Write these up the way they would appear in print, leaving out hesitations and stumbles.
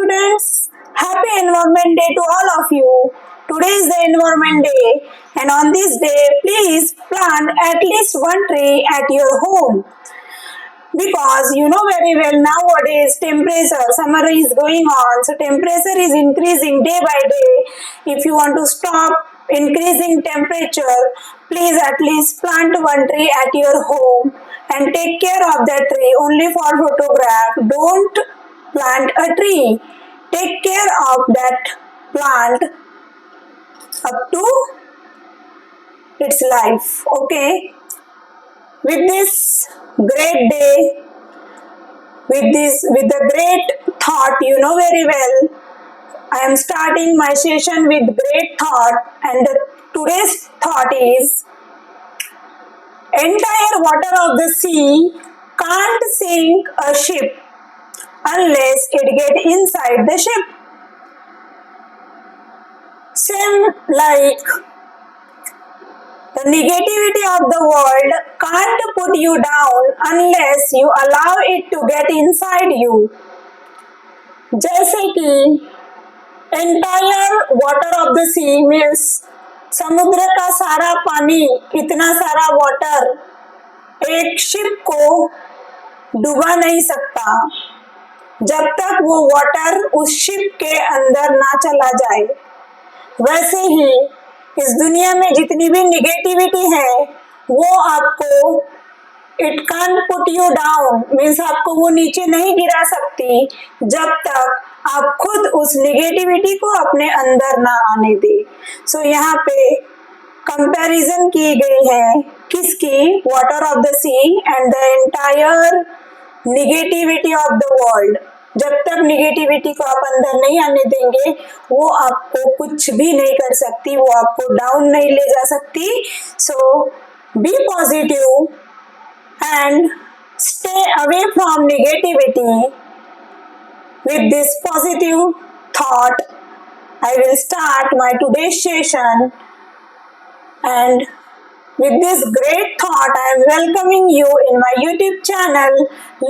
students, happy Environment Day to all of you. Today is the Environment Day, and on this day, please plant at least one tree at your home. Because you know very well nowadays temperature, summer is going on, so temperature is increasing day by day. If you want to stop increasing temperature, please at least plant one tree at your home and take care of that tree only for photograph. Don't plant a tree. Take care of that plant up to its life. Okay. With this great day, with the great thought, you know very well, I am starting my session with great thought, and today's thought is entire water of the sea can't sink a ship unless it get inside the ship. Same like the negativity of the world can't put you down unless you allow it to get inside you. जैसे कि entire water of the sea means समुद्र का सारा पानी, इतना सारा water एक ship को डुबा नहीं सकता जब तक वो वाटर उस शिप के अंदर ना चला जाए। वैसे ही इस दुनिया में जितनी भी निगेटिविटी है वो आपको it can't put you down means आपको वो नीचे नहीं गिरा सकती जब तक आप खुद उस निगेटिविटी को अपने अंदर ना आने दे। सो यहाँ पे कंपैरिजन की गई है किसकी, water of the sea and the entire negativity of the world. जब तक निगेटिविटी को आप अंदर नहीं आने देंगे वो आपको कुछ भी नहीं कर सकती, वो आपको डाउन नहीं ले जा सकती। So be positive and stay away from negativity. With this positive thought, I will start my today's session, and with this great thought, I am welcoming you in my YouTube channel,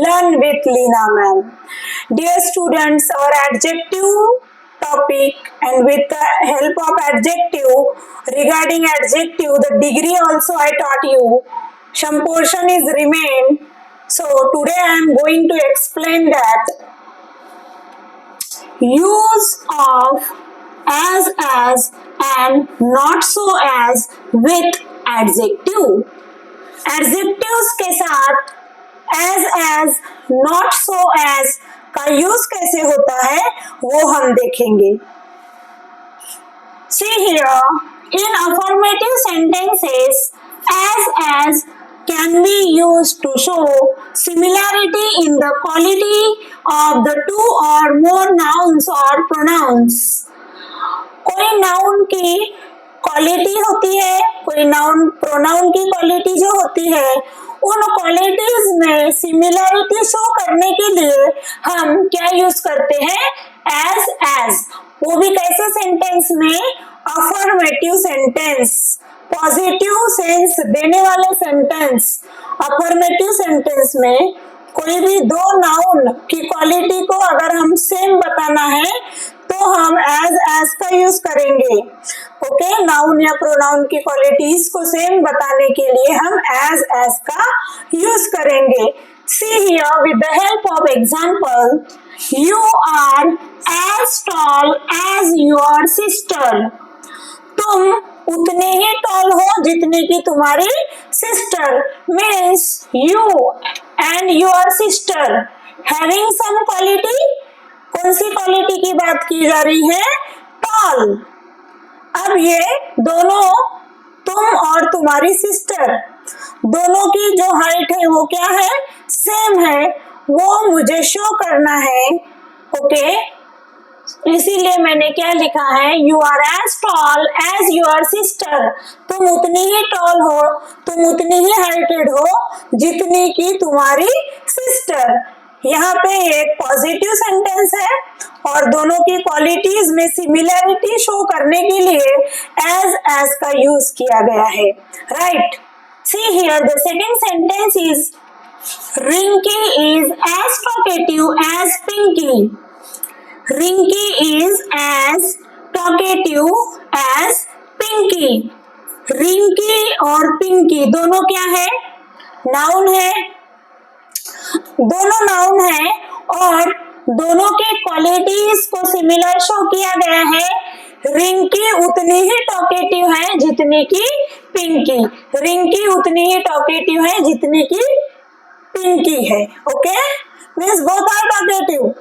Learn with Leena Ma'am. Dear students, our adjective topic, and with the help of adjective, regarding adjective, the degree also I taught you. Some portion is remain. So today I am going to explain that use of as and not so as with adjective. Adjectives के साथ as not so as का use कैसे होता है वो हम देखेंगे। See here, in affirmative sentences, as can be used to show similarity in the quality of the two or more nouns or pronouns. कोई नाउन की क्वालिटी होती है, कोई नाउन प्रोनाउन की क्वालिटी जो होती है, उन क्वालिटीज में सिमिलैरिटी शो करने के लिए हम क्या यूज करते हैं, एज। वो भी कैसे सेंटेंस में, अफर्मेटिव सेंटेंस, पॉजिटिव सेंस देने वाले सेंटेंस। अफर्मेटिव सेंटेंस में कोई भी दो नाउन की क्वालिटी को अगर हम सेम बताना है तो हम एज का यूज करेंगे। ओके, नाउन या प्रोनाउन की क्वालिटीज को सेम बताने के लिए हम एज का यूज करेंगे। See here with the help of example, you are as tall as your sister. तुम उतने ही टॉल हो जितने की तुम्हारी sister. Means you and your sister having some quality. कौन सी क्वालिटी की बात की जा रही है, टॉल। अब ये दोनों, तुम और तुम्हारी सिस्टर, दोनों की जो हाइट है वो क्या है, सेम है, वो मुझे शो करना है। ओके, इसीलिए मैंने क्या लिखा है, you are as tall as your sister. तुम उतनी ही टॉल हो, तुम उतनी ही हाइटेड हो जितनी की तुम्हारी सिस्टर। यहाँ पे एक पॉजिटिव सेंटेंस है और दोनों की क्वालिटीज में सिमिलैरिटी शो करने के लिए एज का यूज किया गया है। Right, see here the second sentence is Rinky is as talkative as Pinky. Rinky is as talkative as Pinky. Rinky और पिंकी दोनों क्या है? नाउन है, दोनों नाउन है और दोनों के क्वालिटीज को सिमिलर शो किया गया है। रिंकी उतनी ही टॉकेटिव है जितनी की पिंकी, रिंकी उतनी ही टॉकेटिव है जितनी की पिंकी है। Okay, means both are talkative,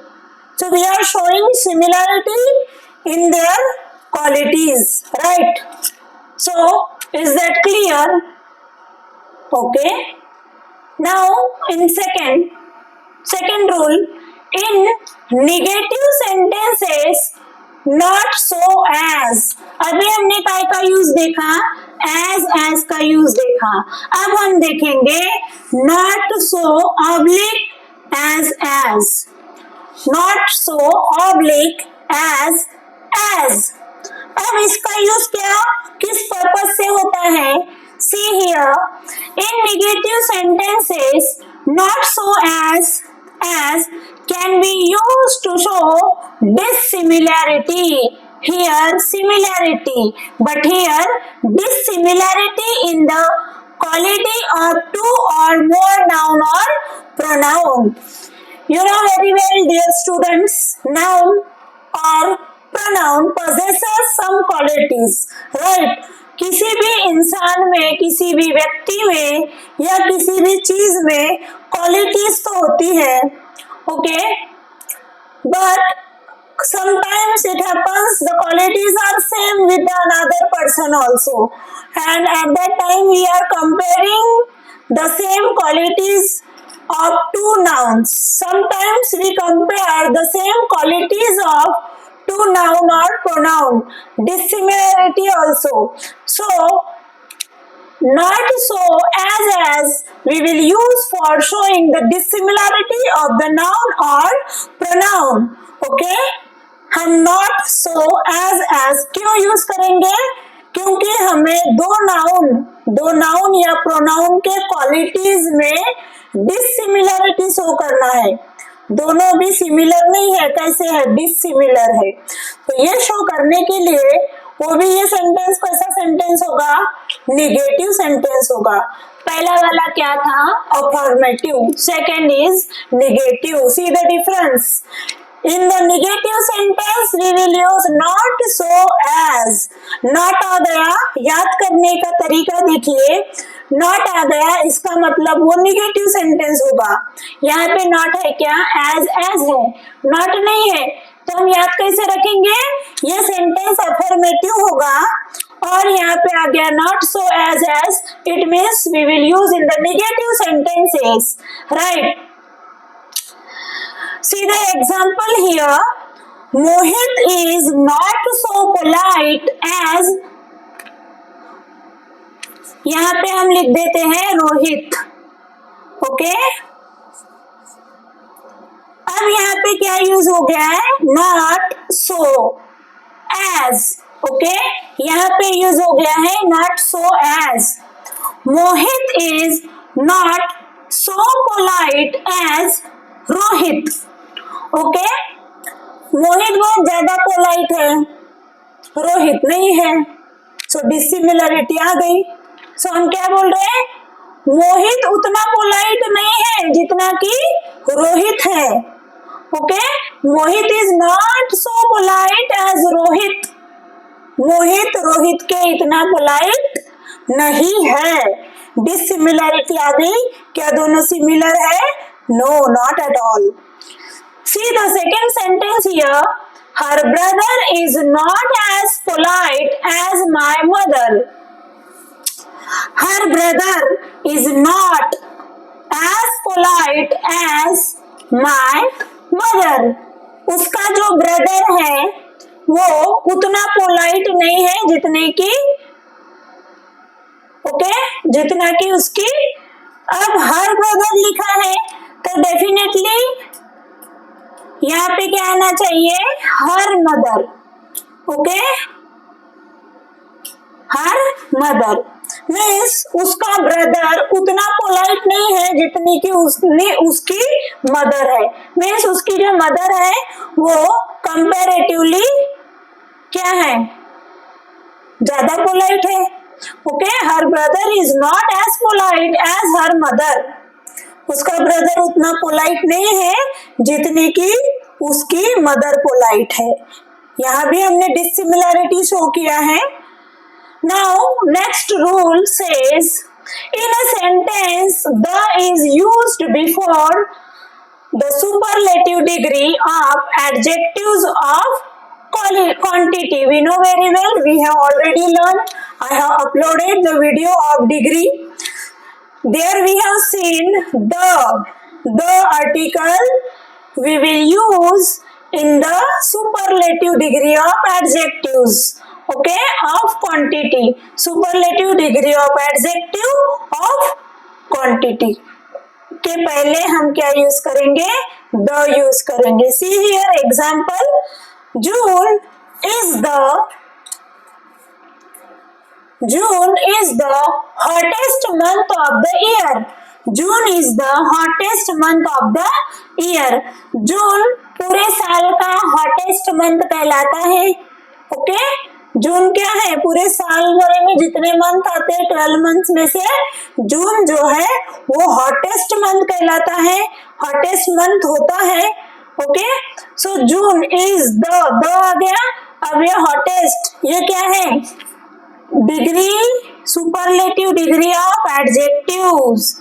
so we are showing similarity in their qualities, right? So is that clear? Okay, now in second rule, in negative sentences not so as, अभी हमने काय का यूज देखा, as का use देखा, अब हम देखेंगे not so oblique as, not so oblique as. अब इसका यूज क्या किस पर्पज से होता है? See here, in negative sentences not so as can be used to show dissimilarity. Here similarity, but here dissimilarity in the quality of two or more noun or pronoun. You know very well, dear students, noun or pronoun possesses some qualities, right? किसी भी इंसान में, किसी भी व्यक्ति में या किसी भी चीज में क्वालिटीज तो होती है, okay, but sometimes it happens the qualities are same with another person also, and at that time we are comparing the same qualities of two nouns. Sometimes we compare the same qualities of two noun or pronoun, dissimilarity also. So not so as we will use for showing the dissimilarity of the noun or pronoun. Okay, हम not so as क्यों use करेंगे? क्योंकि हमें दो noun या pronoun के qualities में dissimilarity show करना है। दोनों भी सिमिलर नहीं है, कैसे है? डिसिमिलर है। तो ये शो करने के लिए वो भी ये सेंटेंस कैसा सेंटेंस होगा? निगेटिव सेंटेंस होगा। पहला वाला क्या था? Affirmative, second is negative. See the difference. In the negative sentence we will use not so as. not आ गया, याद करने का तरीका देखिए, not आ गया इसका मतलब वो निगेटिव सेंटेंस होगा। यहाँ पे not है क्या? as है, not नहीं है, तो हम याद कैसे रखेंगे? ये सेंटेंस अफर्मेटिव होगा और यहाँ पे आ गया not so as, it means we will use in the negative sentences, right? See the example here. Mohit is not so polite as. यहाँ पे हम लिख देते हैं रोहित, ओके। अब यहाँ पे क्या यूज हो गया है? not so as, okay. यहाँ पे यूज हो गया है not so as. Mohit is not so polite as Rohit, okay. Mohit बहुत ज्यादा पोलाइट है, रोहित नहीं है, सो डिसिमिलरिटी आ गई। सो हम क्या बोल रहे हैं? मोहित उतना पोलाइट नहीं है जितना कि रोहित है, okay. Mohit is not so polite as Rohit. Mohit Rohit के इतना पोलाइट नहीं है। डिसिमिलरिटी आ गई। क्या दोनों सिमिलर है? No, not at all. See the second sentence here. Her brother is not as polite as my mother. Her brother is not as polite as my mother. उसका जो ब्रदर है वो उतना पोलाइट नहीं है जितने की, ओके, जितना की उसकी। अब हर ब्रदर लिखा है तो डेफिनेटली यहाँ पे क्या आना चाहिए? Her mother, okay. Her mother means उसका ब्रदर उतना पोलाइट नहीं है जितनी कि उसकी मदर है। मीन्स उसकी जो मदर है वो कंपैरेटिवली क्या है, ज्यादा पोलाइट है। Okay, her brother is not as polite as her mother, उसका ब्रदर उतना पोलाइट नहीं है जितनी कि उसकी मदर पोलाइट है। यहाँ भी हमने डिसिमिलैरिटी शो किया है। Now next rule says in a sentence the is used before the superlative degree of adjectives of quantity. We know very well, we have already learned, I have uploaded the video of degree. There we have seen the article we will use in the superlative degree of adjectives, okay, of quantity, superlative degree of adjective of quantity के पहले हम क्या use करेंगे, the use करेंगे। See here example, June is the hottest month of the year. June is the hottest month of the year. June पूरे साल का hottest month कहलाता है। ओके, जून क्या है, पूरे साल भरे में जितने मंथ आते हैं 12 मंथ्स में से जून जो है वो हॉटेस्ट मंथ कहलाता है, हॉटेस्ट मंथ होता है। Okay, so June is the आ गया। अब ये हॉटेस्ट, ये क्या है, degree, superlative degree of adjectives.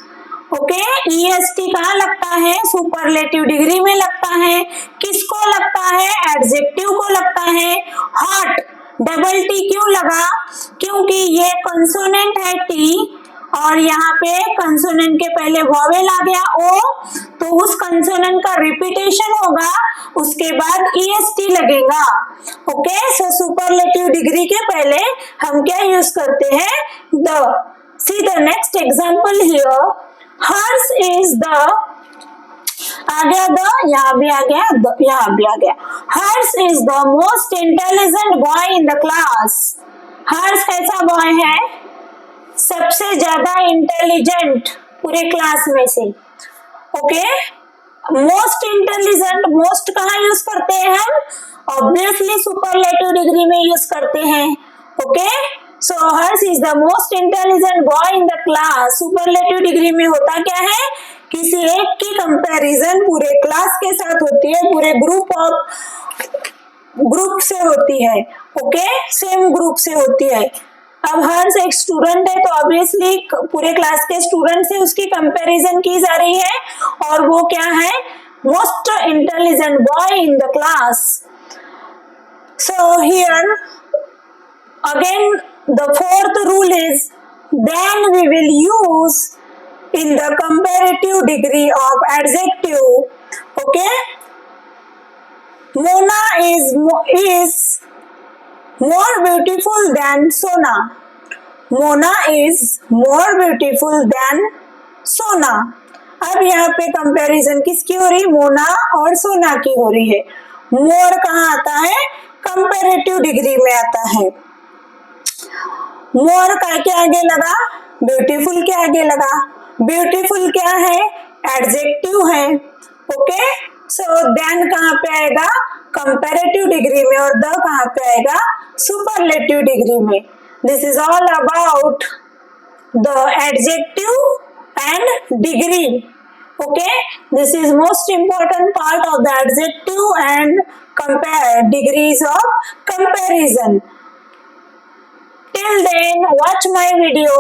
Okay, EST कहाँ लगता है, सुपरलेटिव डिग्री में लगता है। किसको लगता है, एडजेक्टिव को लगता है। हॉट, डबल टी क्यों लगा, क्योंकि ये कंसोनेंट है टी और यहाँ पे कंसोनेंट के पहले वॉवेल आ गया ओ, तो उस कंसोनेंट का रिपीटेशन होगा, उसके बाद EST लगेगा। ओके, सो सुपरलेटिव डिग्री के पहले हम क्या यूज करते हैं, the. See the next example here, hers is the, आ गया द, यहाँ भी आ गया द, यहाँ भी आ गया। Hers is the most intelligent boy in the class. Hers कैसा बॉय है, सबसे ज्यादा इंटेलिजेंट पूरे क्लास में से। ओके, मोस्ट इंटेलिजेंट, मोस्ट कहाँ यूज करते हैं हम, ऑब्वियसली सुपरलेटिव डिग्री में यूज करते हैं। Okay, so hers is the most intelligent boy in the class. Superlative degree में होता क्या है, किसी एक की कंपैरिजन पूरे क्लास के साथ होती है, पूरे ग्रुप से होती है। ओके, सेम ग्रुप से होती है। अब हर्स एक स्टूडेंट है तो ऑब्वियसली पूरे क्लास के स्टूडेंट से उसकी कंपैरिजन की जा रही है और वो क्या है, most intelligent boy in the class. So here again the fourth rule is, then we will use in the comparative degree of adjective. Okay, Mona is more beautiful than Sona. Mona is more beautiful than Sona. अब यहाँ पे comparison किसकी हो रही, मोना और सोना की हो रही है। मोर कहाँ आता है, कंपैरेटिव डिग्री में आता है। मोर का के आगे लगा, ब्यूटीफुल के आगे लगा। ब्यूटीफुल क्या है, एडजेक्टिव है। ओके, सो देन कहाँ पे आएगा, कंपैरेटिव डिग्री में, और द कहाँ पे आएगा, सुपरलेटिव डिग्री में। This is all about the adjective and degree. Okay, this is most important part of the adjective and compare degrees of comparison. Till then, watch my video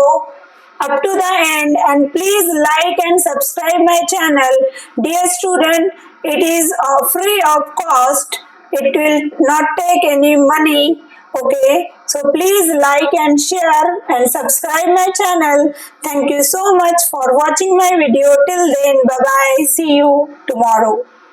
up to the end and please like and subscribe my channel. Dear student, it is free of cost. It will not take any money. Okay, so please like and share and subscribe my channel. Thank you so much for watching my video. Till then, bye bye. See you tomorrow.